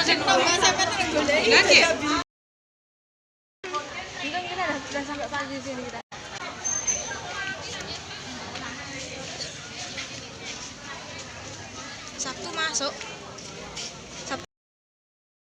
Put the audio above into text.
Ganti. Enggak, kita udah sampai pagi di sini kita. Sabtu masuk.